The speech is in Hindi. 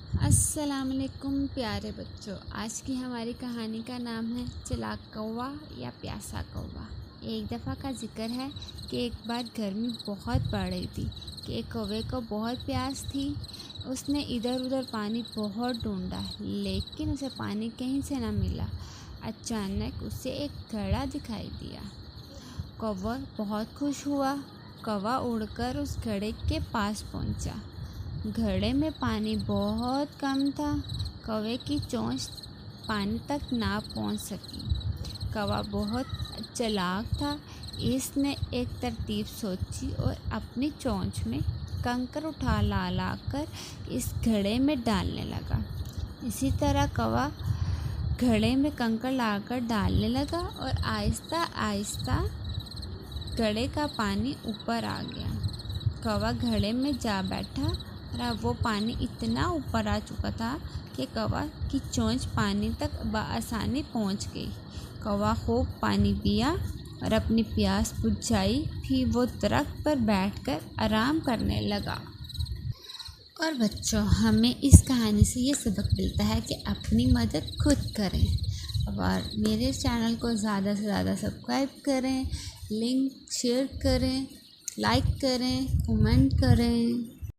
अस्सलाम वालेकुम प्यारे बच्चों। आज की हमारी कहानी का नाम है चालाक कौवा या प्यासा कौवा। एक दफ़ा का जिक्र है कि एक बार गर्मी बहुत बढ़ रही थी कि एक कौवे को बहुत प्यास थी। उसने इधर उधर पानी बहुत ढूंढा लेकिन उसे पानी कहीं से न मिला। अचानक उसे एक घड़ा दिखाई दिया। कौवा बहुत खुश हुआ। कौवा उड़कर उस घड़े के पास पहुंचा। घड़े में पानी बहुत कम था। कौवे की चोंच पानी तक ना पहुंच सकी। कौवा बहुत चालाक था। इसने एक तरकीब सोची और अपनी चोंच में कंकर उठा ला कर इस घड़े में डालने लगा। इसी तरह कौवा घड़े में कंकर लाकर डालने लगा और आहिस्ता आहिस्ता घड़े का पानी ऊपर आ गया। कौवा घड़े में जा बैठा और अब वो पानी इतना ऊपर आ चुका था कि कौवा की चोंच पानी तक बआसानी पहुंच गई। कौवा खूब पानी पिया और अपनी प्यास बुझाई। फिर वो दरख्त पर बैठकर आराम करने लगा। और बच्चों, हमें इस कहानी से ये सबक मिलता है कि अपनी मदद खुद करें और मेरे चैनल को ज़्यादा से ज़्यादा सब्सक्राइब करें, लिंक शेयर करें, लाइक करें, कमेंट करें।